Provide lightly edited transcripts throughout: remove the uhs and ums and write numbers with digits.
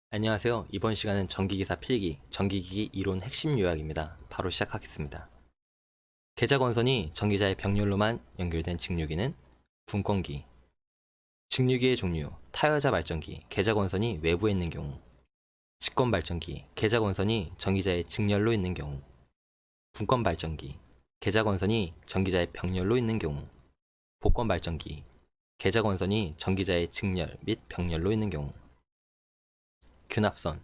안녕하세요. 이번 시간은 전기기사 필기, 전기기기 이론 핵심 요약입니다. 바로 시작하겠습니다. 계좌권선이 전기자의 병렬로만 연결된 직류기는 분권기, 직류기의 종류, 타여자 발전기, 계좌권선이 외부에 있는 경우, 직권 발전기, 계좌권선이 전기자의 직렬로 있는 경우, 분권 발전기, 계좌권선이 전기자의 병렬로 있는 경우, 복권 발전기, 계좌권선이 전기자의 직렬 및 병렬로 있는 경우, 균합선,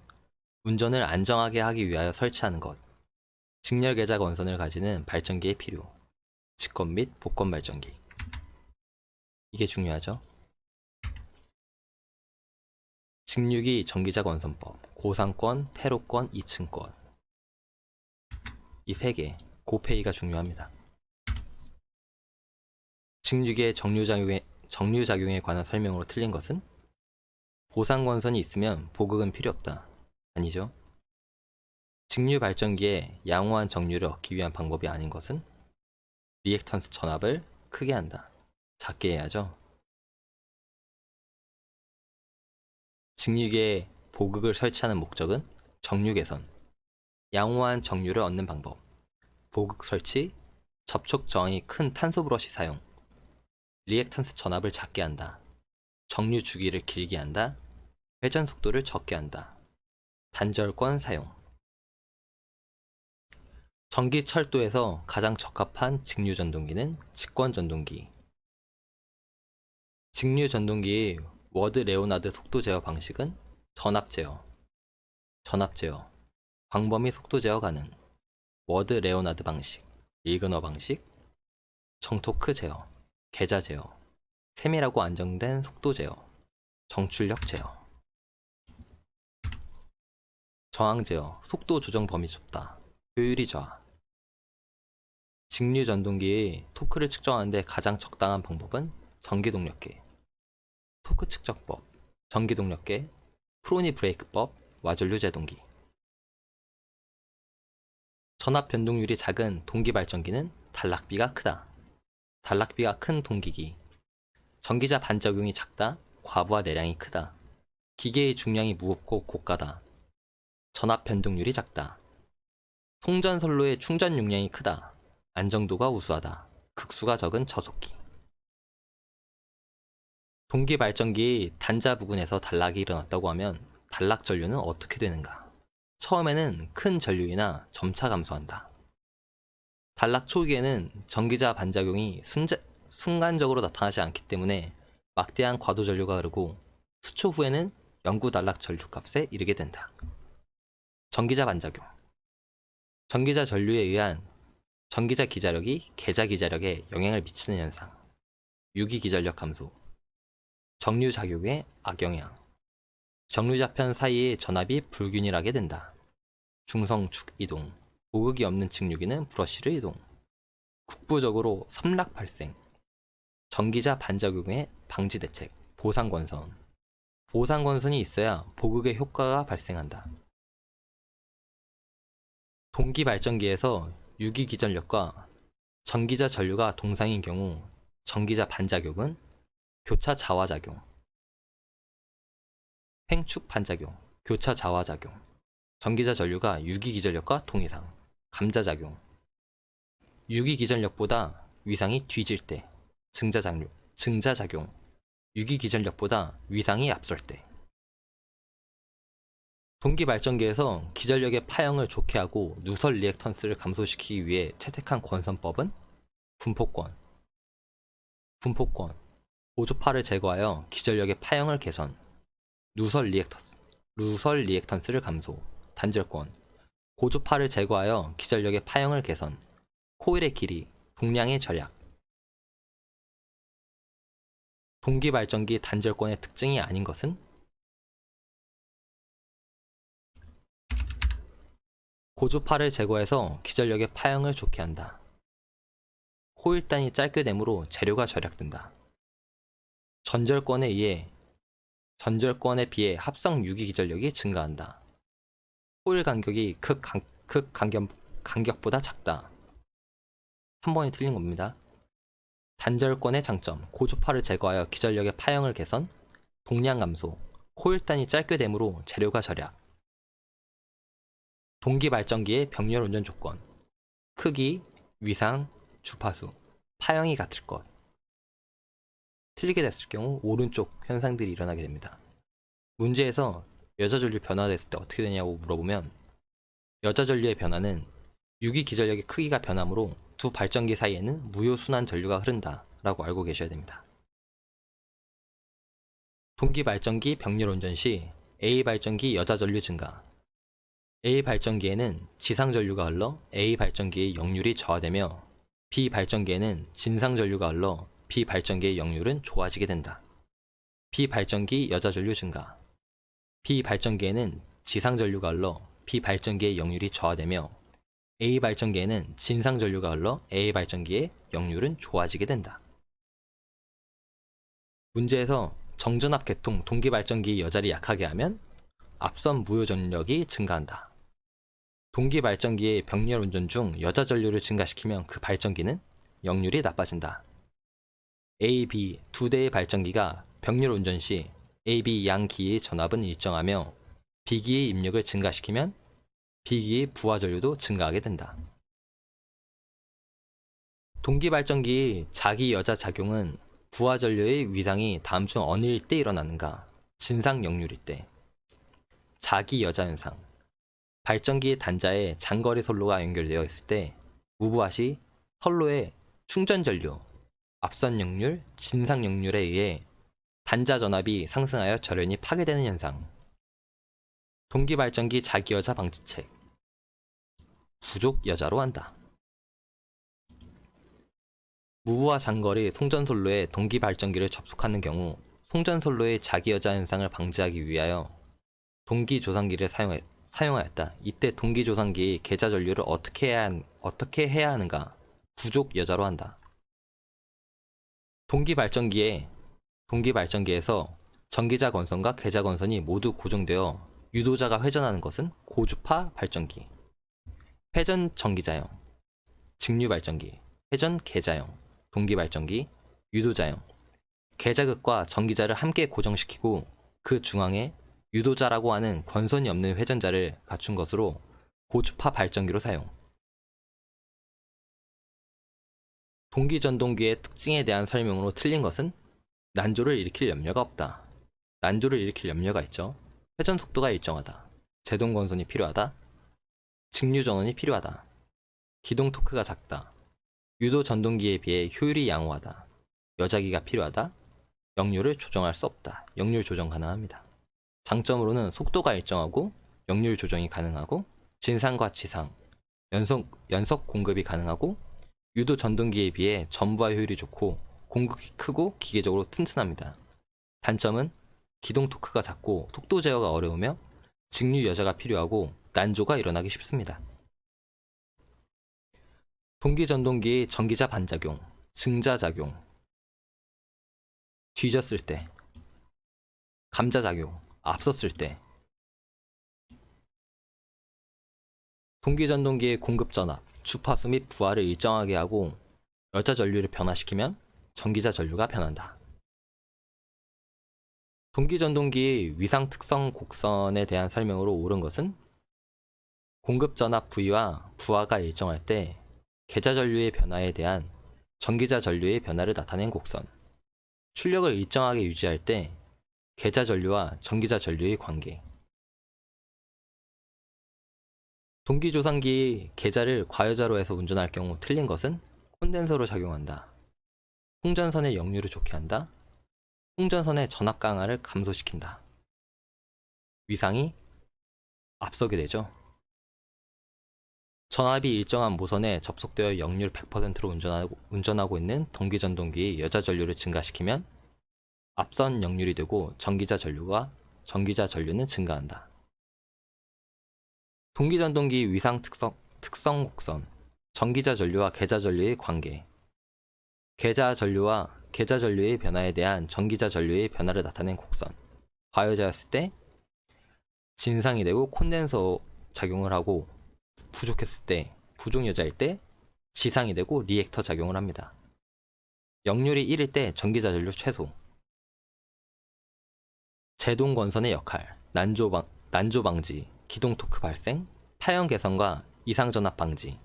운전을 안정하게 하기 위하여 설치하는 것, 직렬 계좌 원선을 가지는 발전기의 필요, 직권 및 복권 발전기. 이게 중요하죠. 직류기 전기자 원선법, 고상권, 패로권, 2층권. 이 세 개, 고페이가 중요합니다. 직류기의 정류작용에 관한 설명으로 틀린 것은 보상권선이 있으면 보극은 필요 없다. 아니죠. 직류 발전기에 양호한 정류를 얻기 위한 방법이 아닌 것은 리액턴스 전압을 크게 한다. 작게 해야죠. 직류기에 보극을 설치하는 목적은 정류 개선, 양호한 정류를 얻는 방법, 보극 설치, 접촉 저항이 큰 탄소 브러시 사용, 리액턴스 전압을 작게 한다, 정류 주기를 길게 한다, 회전 속도를 적게 한다, 단절권 사용. 전기 철도에서 가장 적합한 직류 전동기는 직권 전동기. 직류 전동기의 워드 레오나드 속도 제어 방식은 전압 제어, 광범위 속도 제어 가능, 워드 레오나드 방식, 일근어 방식, 정토크 제어, 계좌 제어, 세밀하고 안정된 속도 제어, 정출력 제어, 저항 제어, 속도 조정 범위 좁다, 효율이 저하. 직류 전동기의 토크를 측정하는데 가장 적당한 방법은 전기동력계, 토크 측정법, 전기동력계, 프로니 브레이크법, 와전류 제동기. 전압 변동률이 작은 동기 발전기는 단락비가 크다. 단락비가 큰 동기기. 전기자 반작용이 작다. 과부하 내량이 크다. 기계의 중량이 무겁고 고가다. 전압 변동률이 작다. 송전선로의 충전 용량이 크다. 안정도가 우수하다. 극수가 적은 저속기. 동기 발전기 단자 부근에서 단락이 일어났다고 하면 단락 전류는 어떻게 되는가? 처음에는 큰 전류이나 점차 감소한다. 단락 초기에는 전기자 반작용이 순간적으로 나타나지 않기 때문에 막대한 과도 전류가 흐르고 수초 후에는 영구 단락 전류값에 이르게 된다. 전기자 반작용. 전기자 전류에 의한 전기자 기자력이 계자 기자력에 영향을 미치는 현상. 유기 기전력 감소. 정류 작용의 악영향. 정류자편 사이의 전압이 불균일하게 된다. 중성축 이동. 보극이 없는 직류기는 브러쉬를 이동. 국부적으로 삼락 발생. 전기자 반작용의 방지 대책. 보상권선. 보상권선이 있어야 보극의 효과가 발생한다. 동기 발전기에서 유기 기전력과 전기자 전류가 동상인 경우 전기자 반작용은 교차 자화작용, 횡축 반작용, 교차 자화작용, 전기자 전류가 유기 기전력과 동이상, 감자작용, 유기 기전력보다 위상이 뒤질 때, 증자작용, 유기 기전력보다 위상이 앞설 때. 동기 발전기에서 기전력의 파형을 좋게 하고 누설 리액턴스를 감소시키기 위해 채택한 권선법은 분포권, 보조파를 제거하여 기전력의 파형을 개선, 누설 리액턴스를 감소, 단절권, 고조파를 제거하여 기전력의 파형을 개선, 코일의 길이, 동량의 절약. 동기 발전기 단절권의 특징이 아닌 것은 고조파를 제거해서 기전력의 파형을 좋게 한다. 코일단이 짧게 되므로 재료가 절약된다. 전절권에 비해 합성 유기 기전력이 증가한다. 코일 간격이 간격보다 작다. 3번이 틀린 겁니다. 단절권의 장점, 고주파를 제거하여 기전력의 파형을 개선, 동량 감소, 호일단이 짧게 되므로 재료가 절약. 동기 발전기의 병렬 운전 조건. 크기, 위상, 주파수, 파형이 같을 것. 틀리게 됐을 경우 오른쪽 현상들이 일어나게 됩니다. 문제에서 여자 전류 변화됐을 때 어떻게 되냐고 물어보면 여자 전류의 변화는 유기 기전력의 크기가 변하므로 두 발전기 사이에는 무효순환 전류가 흐른다 라고 알고 계셔야 됩니다. 동기 발전기 병렬 운전 시 A 발전기 여자 전류 증가. A 발전기에는 지상 전류가 흘러 A 발전기의 역률이 저하되며 B 발전기에는 진상 전류가 흘러 B 발전기의 역률은 좋아지게 된다. B 발전기 여자 전류 증가. B 발전기에는 지상 전류가 흘러 B 발전기의 역률이 저하되며 A 발전기에는 진상 전류가 흘러 A 발전기의 역률은 좋아지게 된다. 문제에서 정전압 계통 동기 발전기 여자를 약하게 하면 앞선 무효 전력이 증가한다. 동기 발전기의 병렬 운전 중 여자 전류를 증가시키면 그 발전기는 역률이 나빠진다. A, B 두 대의 발전기가 병렬 운전 시 A, B 양 기의 전압은 일정하며 B기의 입력을 증가시키면 B기의 부하 전류도 증가하게 된다. 동기 발전기의 자기 여자 작용은 부하 전류의 위상이 다음 중 어느일 때 일어나는가? 진상 역률일 때. 자기 여자 현상. 발전기의 단자에 장거리 선로가 연결되어 있을 때 무부하 시 선로의 충전 전류, 앞선 역률, 진상 역률에 의해 단자 전압이 상승하여 절연이 파괴되는 현상. 동기 발전기 자기 여자 방지책. 부족 여자로 한다. 무부하 장거리 송전선로에 동기 발전기를 접속하는 경우 송전선로의 자기 여자 현상을 방지하기 위하여 동기 조상기를 사용하였다. 이때 동기 조상기의 계좌 전류를 어떻게 해야 하는가? 부족 여자로 한다. 동기 발전기에서 전기자 건선과 계좌 건선이 모두 고정되어 유도자가 회전하는 것은 고주파 발전기. 회전 전기자형, 직류 발전기, 회전 계자형, 동기 발전기, 유도자형. 계자극과 전기자를 함께 고정시키고 그 중앙에 유도자라고 하는 건선이 없는 회전자를 갖춘 것으로 고주파 발전기로 사용. 동기 전동기의 특징에 대한 설명으로 틀린 것은 난조를 일으킬 염려가 없다. 난조를 일으킬 염려가 있죠. 회전 속도가 일정하다. 제동 건선이 필요하다. 직류 전원이 필요하다. 기동 토크가 작다. 유도 전동기에 비해 효율이 양호하다. 여자기가 필요하다. 역률을 조정할 수 없다. 역률 조정 가능합니다. 장점으로는 속도가 일정하고 역률 조정이 가능하고 진상과 지상, 연속 공급이 가능하고 유도 전동기에 비해 전부하 효율이 좋고 공급이 크고 기계적으로 튼튼합니다. 단점은 기동 토크가 작고 속도 제어가 어려우며 직류 여자가 필요하고 난조가 일어나기 쉽습니다. 동기 전동기의 전기자 반작용, 증자작용, 뒤졌을 때, 감자작용, 앞섰을 때. 동기 전동기의 공급 전압, 주파수 및 부하를 일정하게 하고 여자 전류를 변화시키면 전기자 전류가 변한다. 동기 전동기의 위상 특성 곡선에 대한 설명으로 옳은 것은 공급 전압 V와 부하가 일정할 때 계자 전류의 변화에 대한 전기자 전류의 변화를 나타낸 곡선. 출력을 일정하게 유지할 때 계자 전류와 전기자 전류의 관계. 동기 조상기의 계자를 과여자로 해서 운전할 경우 틀린 것은 콘덴서로 작용한다. 홍전선의 역률을 좋게 한다. 홍전선의 전압 강화를 감소시킨다. 위상이 앞서게 되죠. 전압이 일정한 모선에 접속되어 역률 100%로 운전하고 있는 동기 전동기의 여자 전류를 증가시키면 앞선 역률이 되고 전기자 전류는 증가한다. 동기 전동기 위상 특성 곡선, 전기자 전류와 계자 전류의 관계. 계자 전류의 변화에 대한 전기자 전류의 변화를 나타낸 곡선. 과여자였을 때 진상이 되고 콘덴서 작용을 하고 부족했을 때, 부족 여자일 때 지상이 되고 리액터 작용을 합니다. 역률이 1일 때 전기자 전류 최소. 제동 건선의 역할, 난조 방지, 기동 토크 발생, 파형 개선과 이상 전압 방지.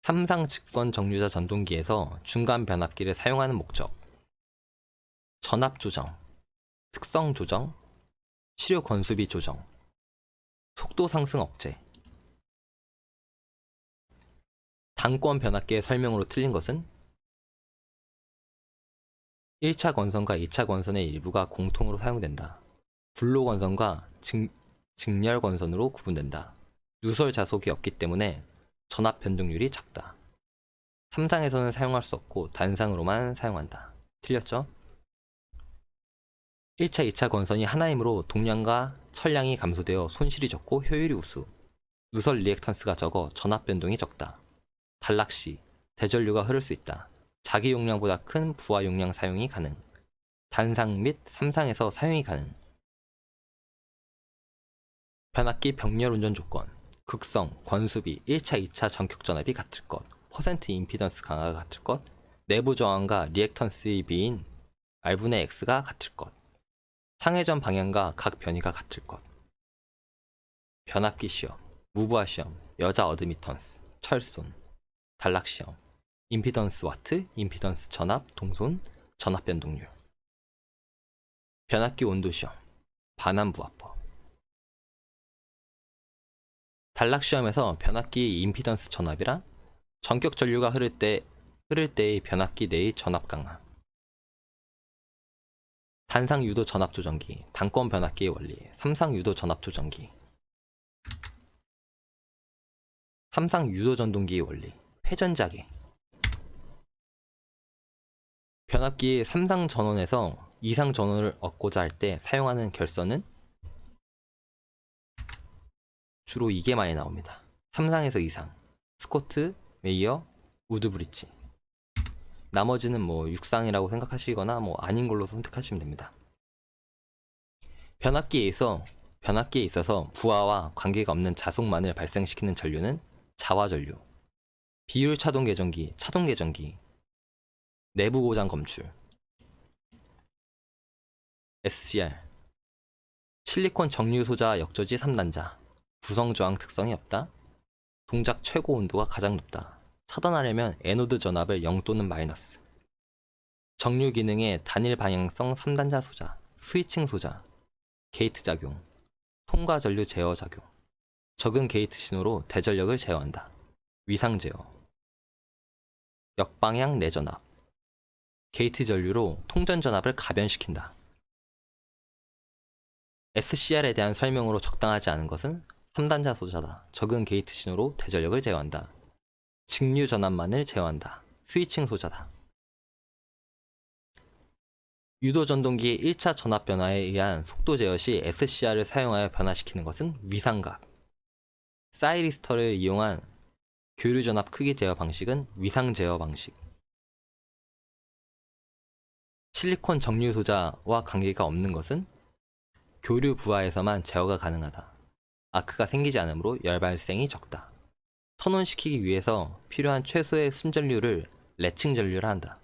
3상 직권 정류자 전동기에서 중간 변압기를 사용하는 목적. 전압 조정, 특성 조정, 시료 건수비 조정, 속도 상승 억제. 단권 변압기의 설명으로 틀린 것은 1차 건선과 2차 건선의 일부가 공통으로 사용된다. 불로 건선과 직렬 건선으로 구분된다. 누설 자속이 없기 때문에 전압 변동률이 작다. 3상에서는 사용할 수 없고 단상으로만 사용한다. 틀렸죠? 1차, 2차 건선이 하나이므로 동량과 철량이 감소되어 손실이 적고 효율이 우수. 누설 리액턴스가 적어 전압 변동이 적다. 단락 시 대전류가 흐를 수 있다. 자기 용량보다 큰 부하 용량 사용이 가능. 단상 및 3상에서 사용이 가능. 변압기 병렬 운전 조건. 극성, 권수비, 1차, 2차 전격 전압이 같을 것. 퍼센트 임피던스 강화가 같을 것. 내부 저항과 리액턴스의 비인 R분의 X가 같을 것. 상회전 방향과 각 변이가 같을 것. 변압기 시험, 무브화 시험, 여자 어드미턴스, 철손, 단락 시험, 임피던스 와트, 임피던스 전압, 동손, 전압 변동률. 변압기 온도 시험, 반환부하법. 단락 시험에서 변압기 임피던스 전압이란 전격 전류가 흐를 때의 변압기 내의 전압 강화. 단상 유도 전압 조정기, 단권 변압기의 원리, 3상 유도 전압 조정기. 3상 유도 전동기의 원리, 회전자계. 변압기의 3상 전원에서 2상 전원을 얻고자 할 때 사용하는 결선은 주로 이게 많이 나옵니다. 3상에서 2상, 스코트, 메이어, 우드 브릿지. 나머지는 뭐 6상이라고 생각하시거나 뭐 아닌 걸로 선택하시면 됩니다. 변압기에 있어서 부하와 관계가 없는 자속만을 발생시키는 전류는 자화전류. 비율 차동 계전기, 내부 고장 검출. SCR, 실리콘 정류 소자 역조지 3단자. 구성 저항 특성이 없다. 동작 최고 온도가 가장 높다. 차단하려면 에노드 전압을 0 또는 마이너스. 정류 기능의 단일 방향성 3단자 소자, 스위칭 소자, 게이트 작용, 통과 전류 제어 작용. 적은 게이트 신호로 대전력을 제어한다. 위상 제어. 역방향 내전압. 게이트 전류로 통전 전압을 가변시킨다. SCR에 대한 설명으로 적당하지 않은 것은 3단자 소자다. 적은 게이트 신호로 대전력을 제어한다. 직류 전압만을 제어한다. 스위칭 소자다. 유도 전동기의 1차 전압 변화에 의한 속도 제어 시 SCR을 사용하여 변화시키는 것은 위상각. 사이리스터를 이용한 교류 전압 크기 제어 방식은 위상 제어 방식. 실리콘 정류 소자와 관계가 없는 것은 교류 부하에서만 제어가 가능하다. 아크가 생기지 않으므로 열 발생이 적다. 선온시키기 위해서 필요한 최소의 순전류를 레칭 전류라 한다.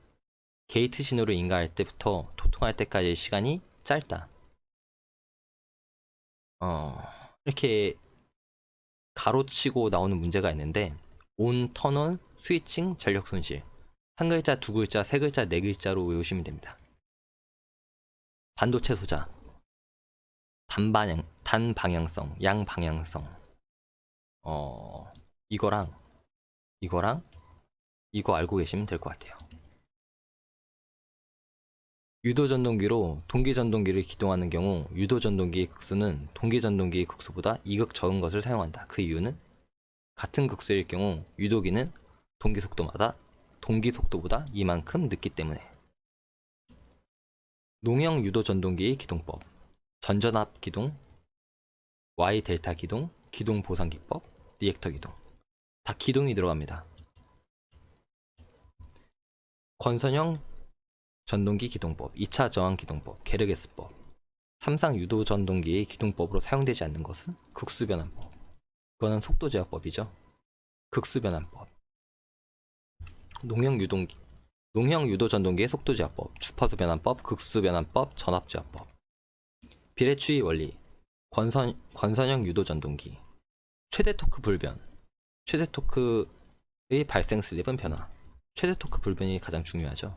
게이트 신호를 인가할 때부터 도통할 때까지의 시간이 짧다. 이렇게 가로치고 나오는 문제가 있는데 온, 턴온, 스위칭, 전력 손실. 한 글자, 두 글자, 세 글자, 네 글자로 외우시면 됩니다. 반도체 소자. 단방향성, 양방향성. 이거랑 이거 알고 계시면 될 것 같아요. 유도전동기로 동기전동기를 기동하는 경우 유도전동기의 극수는 동기전동기의 극수보다 2극 적은 것을 사용한다. 그 이유는 같은 극수일 경우 유도기는 동기속도보다 이만큼 늦기 때문에. 농형 유도전동기의 기동법. 전전압 기동, Y 델타 기동, 기동 보상 기법, 리액터 기동. 다 기동이 들어갑니다. 권선형 전동기 기동법, 2차 저항 기동법, 게르게스법. 3상 유도 전동기의 기동법으로 사용되지 않는 것은 극수변환법. 그거는 속도 제어법이죠. 극수변환법. 농형 농형 유도 전동기의 속도 제어법, 주파수 변환법, 극수 변환법, 전압 제어법. 비례추이 원리, 권선형 유도 전동기, 최대 토크 불변, 최대 토크의 발생 슬립은 변화. 최대 토크 불변이 가장 중요하죠.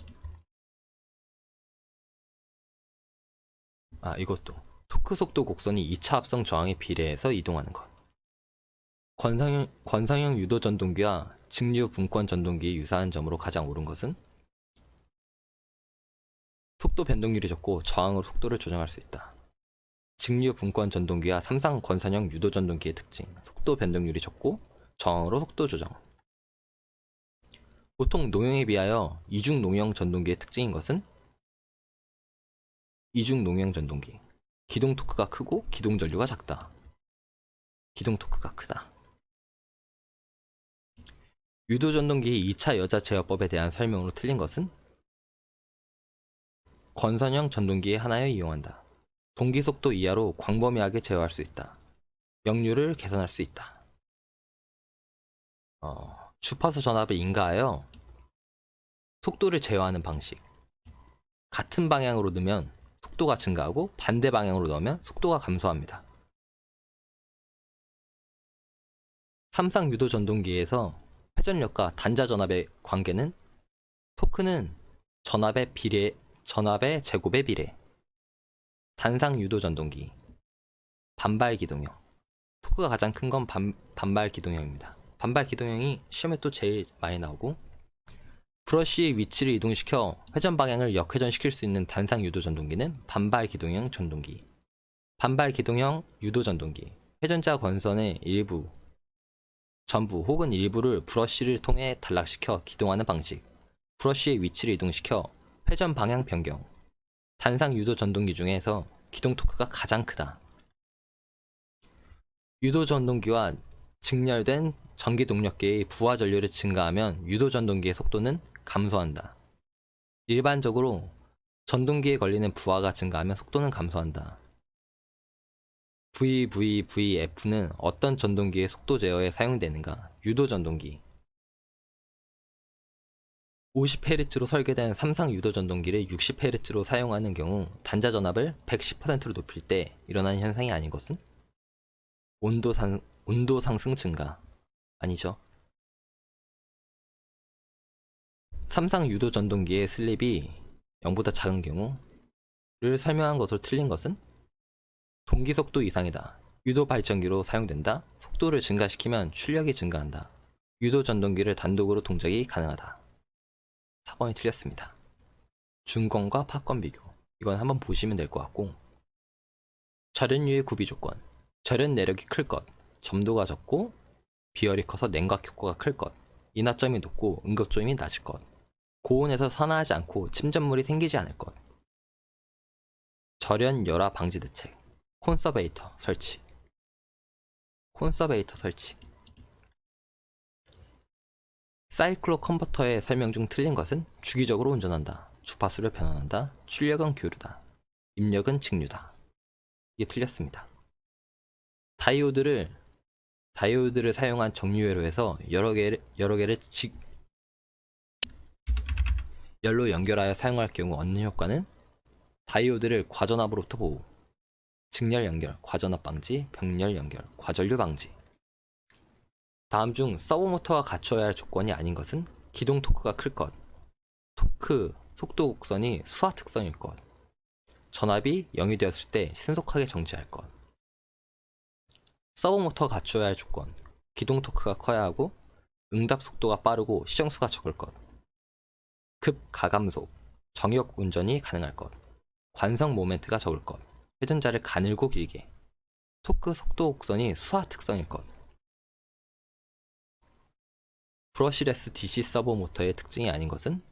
이것도 토크 속도 곡선이 2차 합성 저항에 비례해서 이동하는 것. 권성형 유도 전동기와 직류 분권 전동기의 유사한 점으로 가장 옳은 것은 속도 변동률이 적고 저항으로 속도를 조정할 수 있다. 직류 분권 전동기와 삼상 권선형 유도 전동기의 특징, 속도 변동률이 적고 저항으로 속도 조정. 보통 농형에 비하여 이중 농형 전동기의 특징인 것은 이중 농형 전동기, 기동 토크가 크고 기동 전류가 작다. 기동 토크가 크다. 유도 전동기의 2차 여자 제어법에 대한 설명으로 틀린 것은 권선형 전동기의 하나에 이용한다. 동기 속도 이하로 광범위하게 제어할 수 있다. 역류를 개선할 수 있다. 주파수 전압을 인가하여 속도를 제어하는 방식. 같은 방향으로 넣으면 속도가 증가하고 반대 방향으로 넣으면 속도가 감소합니다. 삼상 유도 전동기에서 회전력과 단자 전압의 관계는 토크는 전압의 제곱에 비례. 단상 유도 전동기, 반발 기동형. 토크가 가장 큰 건 반발 기동형입니다. 반발 기동형이 시험에 또 제일 많이 나오고, 브러쉬의 위치를 이동시켜 회전 방향을 역회전시킬 수 있는 단상 유도 전동기는 반발 기동형 전동기. 반발 기동형 유도 전동기, 회전자 권선의 일부, 전부 혹은 일부를 브러쉬를 통해 단락시켜 기동하는 방식. 브러쉬의 위치를 이동시켜 회전 방향 변경. 단상 유도 전동기 중에서 기동 토크가 가장 크다. 유도 전동기와 직렬된 전기 동력계의 부하 전류를 증가하면 유도 전동기의 속도는 감소한다. 일반적으로 전동기에 걸리는 부하가 증가하면 속도는 감소한다. VVVF는 어떤 전동기의 속도 제어에 사용되는가? 유도 전동기. 50Hz로 설계된 삼상 유도 전동기를 60Hz로 사용하는 경우 단자 전압을 110%로 높일 때 일어나는 현상이 아닌 것은? 온도 상승 증가. 아니죠. 삼상 유도 전동기의 슬립이 0보다 작은 경우를 설명한 것으로 틀린 것은? 동기 속도 이상이다. 유도 발전기로 사용된다. 속도를 증가시키면 출력이 증가한다. 유도 전동기를 단독으로 동작이 가능하다. 4번이 틀렸습니다. 준권과 팝권 비교. 이건 한번 보시면 될 것 같고, 절연유의 구비 조건. 절연 내력이 클 것. 점도가 적고 비열이 커서 냉각 효과가 클 것. 인하점이 높고 응급점이 낮을 것. 고온에서 산화하지 않고 침전물이 생기지 않을 것. 절연 열화 방지 대책. 콘서베이터 설치. 사이클로 컨버터의 설명 중 틀린 것은 주기적으로 운전한다. 주파수를 변환한다. 출력은 교류다. 입력은 직류다. 이게 틀렸습니다. 다이오드를 사용한 정류회로에서 여러 개를 열로 연결하여 사용할 경우 얻는 효과는 다이오드를 과전압으로부터 보호, 직렬 연결, 과전압 방지, 병렬 연결, 과전류 방지. 다음 중 서브모터가 갖추어야 할 조건이 아닌 것은 기동 토크가 클 것, 토크, 속도 곡선이 수하 특성일 것, 전압이 0이 되었을 때 신속하게 정지할 것. 서브모터가 갖추어야 할 조건, 기동 토크가 커야 하고 응답 속도가 빠르고 시정수가 적을 것, 급 가감속, 정역 운전이 가능할 것, 관성 모멘트가 적을 것, 회전자를 가늘고 길게, 토크 속도 곡선이 수하 특성일 것. 브러시레스 DC 서버 모터의 특징이 아닌 것은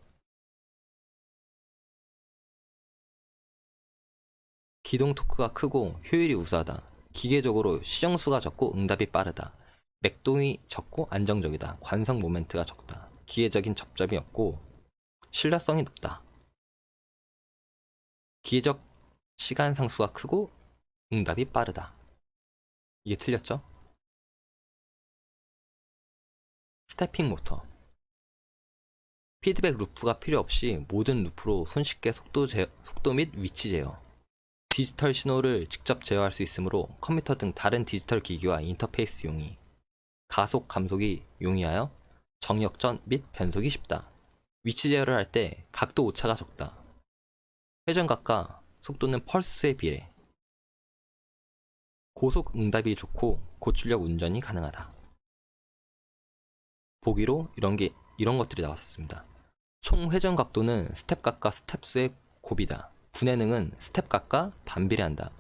기동 토크가 크고 효율이 우수하다. 기계적으로 시정수가 적고 응답이 빠르다. 맥동이 적고 안정적이다. 관성 모멘트가 적다. 기계적인 접점이 없고 신뢰성이 높다. 기계적 시간 상수가 크고 응답이 빠르다. 이게 틀렸죠? 스태핑 모터. 피드백 루프가 필요 없이 모든 루프로 손쉽게 속도 및 위치 제어, 디지털 신호를 직접 제어할 수 있으므로 컴퓨터 등 다른 디지털 기기와 인터페이스 용이, 가속 감속이 용이하여 정역전 및 변속이 쉽다. 위치 제어를 할 때 각도 오차가 적다. 회전각과 속도는 펄스에 비례. 고속 응답이 좋고 고출력 운전이 가능하다. 보기로 이런 것들이 나왔습니다. 총 회전 각도는 스텝각과 스텝수의 곱이다. 분해능은 스텝각과 반비례한다.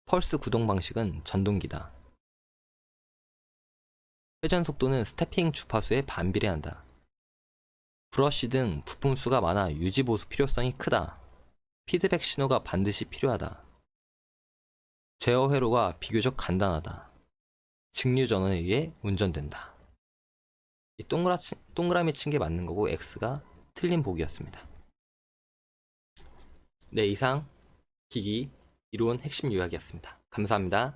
펄스 구동 방식은 전동기다. 회전 속도는 스태핑 주파수에 반비례한다. 브러쉬 등 부품 수가 많아 유지 보수 필요성이 크다. 피드백 신호가 반드시 필요하다. 제어 회로가 비교적 간단하다. 직류 전원에 의해 운전된다. 이 동그라미 친 게 맞는 거고 X가 틀린 보기였습니다. 네, 이상 기기 이론 핵심 요약이었습니다. 감사합니다.